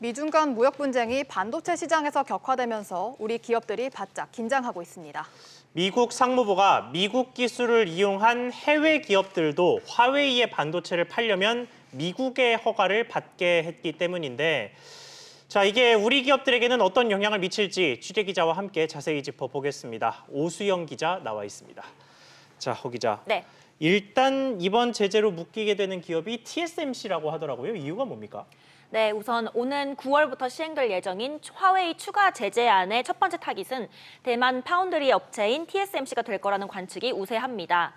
미중 간 무역 분쟁이 반도체 시장에서 격화되면서 우리 기업들이 바짝 긴장하고 있습니다. 미국 상무부가 미국 기술을 이용한 해외 기업들도 화웨이의 반도체를 팔려면 미국의 허가를 받게 했기 때문인데, 자, 이게 우리 기업들에게는 어떤 영향을 미칠지 취재기자와 함께 자세히 짚어보겠습니다. 오수영 기자 나와 있습니다. 자, 허 기자. 네. 일단 이번 제재로 묶이게 되는 기업이 TSMC라고 하더라고요. 이유가 뭡니까? 네, 우선 오는 9월부터 시행될 예정인 화웨이 추가 제재안의 첫 번째 타깃은 대만 파운드리 업체인 TSMC가 될 거라는 관측이 우세합니다.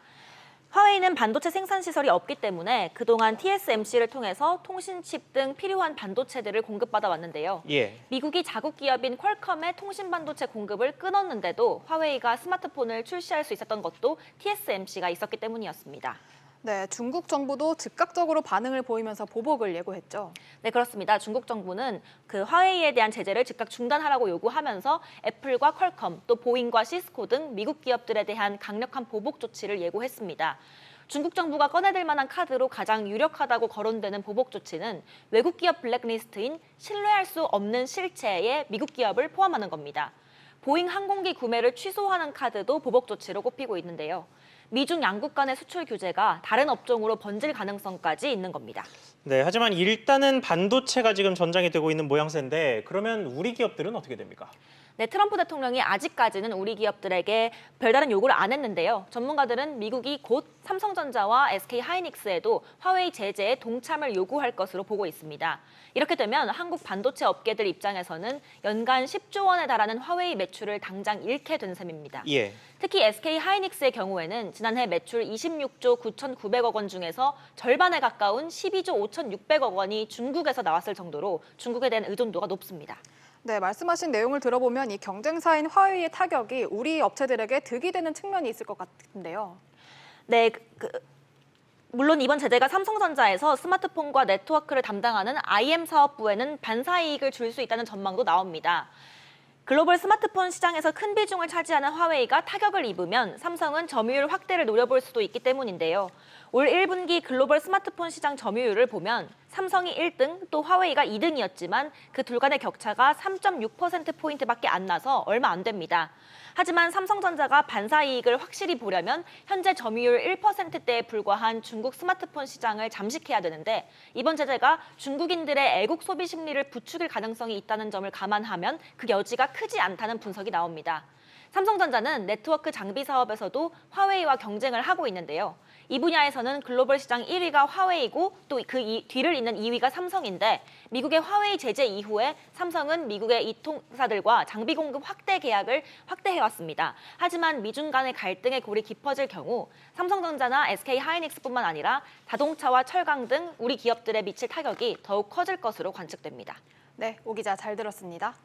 화웨이는 반도체 생산 시설이 없기 때문에 그동안 TSMC를 통해서 통신칩 등 필요한 반도체들을 공급받아 왔는데요. 예. 미국이 자국 기업인 퀄컴의 통신 반도체 공급을 끊었는데도 화웨이가 스마트폰을 출시할 수 있었던 것도 TSMC가 있었기 때문이었습니다. 네, 중국 정부도 즉각적으로 반응을 보이면서 보복을 예고했죠. 네, 그렇습니다. 중국 정부는 그 화웨이에 대한 제재를 즉각 중단하라고 요구하면서 애플과 퀄컴, 또 보잉과 시스코 등 미국 기업들에 대한 강력한 보복 조치를 예고했습니다. 중국 정부가 꺼내들 만한 카드로 가장 유력하다고 거론되는 보복 조치는 외국 기업 블랙리스트인 신뢰할 수 없는 실체의 미국 기업을 포함하는 겁니다. 보잉 항공기 구매를 취소하는 카드도 보복 조치로 꼽히고 있는데요. 미중 양국 간의 수출 규제가 다른 업종으로 번질 가능성까지 있는 겁니다. 네, 하지만 일단은 반도체가 지금 전장이 되고 있는 모양새인데, 그러면 우리 기업들은 어떻게 됩니까? 네, 트럼프 대통령이 아직까지는 우리 기업들에게 별다른 요구를 안 했는데요. 전문가들은 미국이 곧 삼성전자와 SK하이닉스에도 화웨이 제재에 동참을 요구할 것으로 보고 있습니다. 이렇게 되면 한국 반도체 업계들 입장에서는 연간 10조 원에 달하는 화웨이 매출을 당장 잃게 된 셈입니다. 예. 특히 SK하이닉스의 경우에는 지난해 매출 26조 9,900억 원 중에서 절반에 가까운 12조 5,600억 원이 중국에서 나왔을 정도로 중국에 대한 의존도가 높습니다. 네, 말씀하신 내용을 들어보면 이 경쟁사인 화웨이의 타격이 우리 업체들에게 득이 되는 측면이 있을 것 같은데요. 네, 물론 이번 제재가 삼성전자에서 스마트폰과 네트워크를 담당하는 IM 사업부에는 반사이익을 줄 수 있다는 전망도 나옵니다. 글로벌 스마트폰 시장에서 큰 비중을 차지하는 화웨이가 타격을 입으면 삼성은 점유율 확대를 노려볼 수도 있기 때문인데요. 올 1분기 글로벌 스마트폰 시장 점유율을 보면 삼성이 1등, 또 화웨이가 2등이었지만 그 둘 간의 격차가 3.6%포인트밖에 안 나서 얼마 안 됩니다. 하지만 삼성전자가 반사이익을 확실히 보려면 현재 점유율 1%대에 불과한 중국 스마트폰 시장을 잠식해야 되는데, 이번 제재가 중국인들의 애국 소비 심리를 부추길 가능성이 있다는 점을 감안하면 그 여지가 크지 않다는 분석이 나옵니다. 삼성전자는 네트워크 장비 사업에서도 화웨이와 경쟁을 하고 있는데요. 이 분야에서는 글로벌 시장 1위가 화웨이고 또 그 뒤를 잇는 2위가 삼성인데, 미국의 화웨이 제재 이후에 삼성은 미국의 이 통사들과 장비 공급 확대 계약을 확대해왔습니다. 하지만 미중 간의 갈등의 골이 깊어질 경우 삼성전자나 SK하이닉스뿐만 아니라 자동차와 철강 등 우리 기업들에 미칠 타격이 더욱 커질 것으로 관측됩니다. 네, 오 기자 잘 들었습니다.